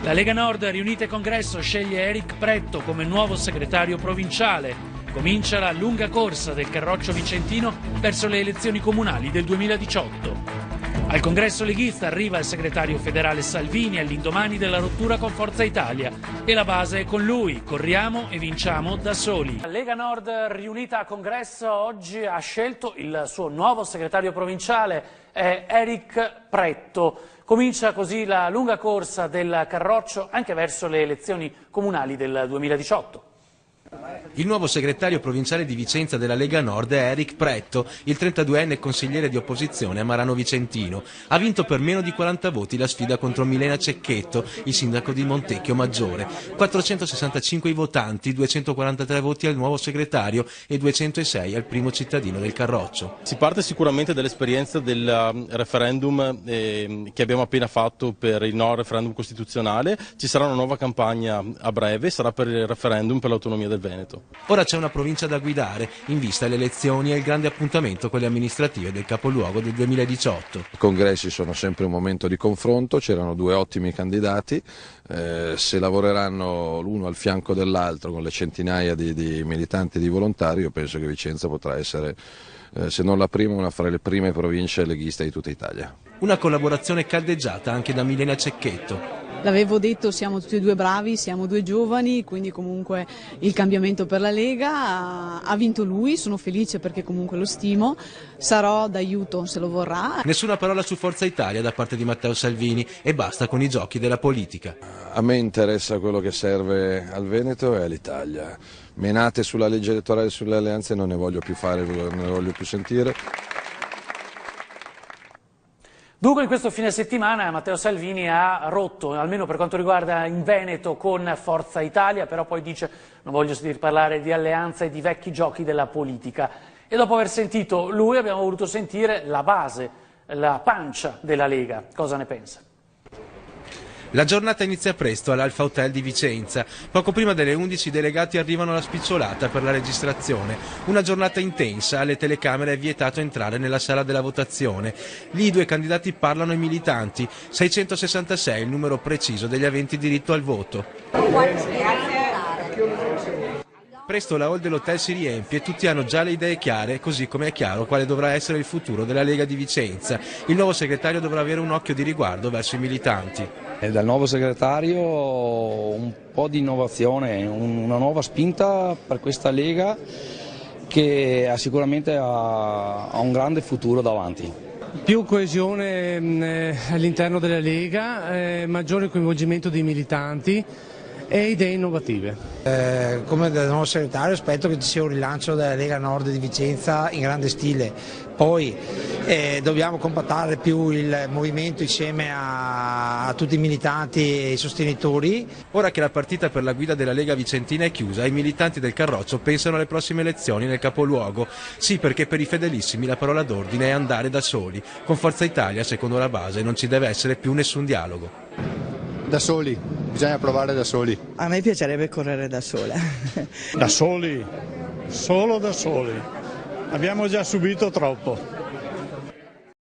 La Lega Nord, riunita in congresso, sceglie Eric Pretto come nuovo segretario provinciale. Comincia la lunga corsa del Carroccio vicentino verso le elezioni comunali del 2018. Al congresso leghista arriva il segretario federale Salvini all'indomani della rottura con Forza Italia e la base è con lui. Corriamo e vinciamo da soli. La Lega Nord, riunita a congresso, oggi ha scelto il suo nuovo segretario provinciale, Eric Pretto. Comincia così la lunga corsa del Carroccio anche verso le elezioni comunali del 2018. Il nuovo segretario provinciale di Vicenza della Lega Nord è Eric Pretto, il 32enne consigliere di opposizione a Marano Vicentino. Ha vinto per meno di 40 voti la sfida contro Milena Cecchetto, il sindaco di Montecchio Maggiore. 465 i votanti, 243 voti al nuovo segretario e 206 al primo cittadino del Carroccio. Si parte sicuramente dall'esperienza del referendum che abbiamo appena fatto per il no referendum costituzionale. Ci sarà una nuova campagna a breve, sarà per il referendum per l'autonomia del Veneto. Ora c'è una provincia da guidare, in vista alle elezioni e il grande appuntamento con le amministrative del capoluogo del 2018. I congressi sono sempre un momento di confronto, c'erano due ottimi candidati, se lavoreranno l'uno al fianco dell'altro con le centinaia di militanti e di volontari, io penso che Vicenza potrà essere, se non la prima, una fra le prime province leghiste di tutta Italia. Una collaborazione caldeggiata anche da Milena Cecchetto. L'avevo detto, siamo tutti e due bravi, siamo due giovani, quindi comunque il cambiamento per la Lega, ha vinto lui, sono felice perché comunque lo stimo, sarò d'aiuto se lo vorrà. Nessuna parola su Forza Italia da parte di Matteo Salvini e basta con i giochi della politica. A me interessa quello che serve al Veneto e all'Italia. Menate sulla legge elettorale e sulle alleanze non ne voglio più fare, non ne voglio più sentire. Dunque in questo fine settimana Matteo Salvini ha rotto, almeno per quanto riguarda in Veneto, con Forza Italia, però poi dice non voglio sentir parlare di alleanza e di vecchi giochi della politica. E dopo aver sentito lui abbiamo voluto sentire la base, la pancia della Lega. Cosa ne pensa? La giornata inizia presto all'Alfa Hotel di Vicenza. Poco prima delle 11 i delegati arrivano alla spicciolata per la registrazione. Una giornata intensa, alle telecamere è vietato entrare nella sala della votazione. Lì i due candidati parlano ai militanti. 666 il numero preciso degli aventi diritto al voto. Presto la hall dell'hotel si riempie e tutti hanno già le idee chiare, così come è chiaro quale dovrà essere il futuro della Lega di Vicenza. Il nuovo segretario dovrà avere un occhio di riguardo verso i militanti. Dal nuovo segretario un po' di innovazione, una nuova spinta per questa Lega che sicuramente ha un grande futuro davanti. Più coesione all'interno della Lega, maggiore coinvolgimento dei militanti e idee innovative. Come del nuovo segretario aspetto che ci sia un rilancio della Lega Nord di Vicenza in grande stile, poi dobbiamo compattare più il movimento insieme a tutti i militanti e i sostenitori. Ora che la partita per la guida della Lega Vicentina è chiusa, i militanti del Carroccio pensano alle prossime elezioni nel capoluogo. Sì, perché per i fedelissimi la parola d'ordine è andare da soli. Con Forza Italia, secondo la base, non ci deve essere più nessun dialogo. Da soli, bisogna provare da soli. A me piacerebbe correre da sola. Da soli, solo da soli. Abbiamo già subito troppo.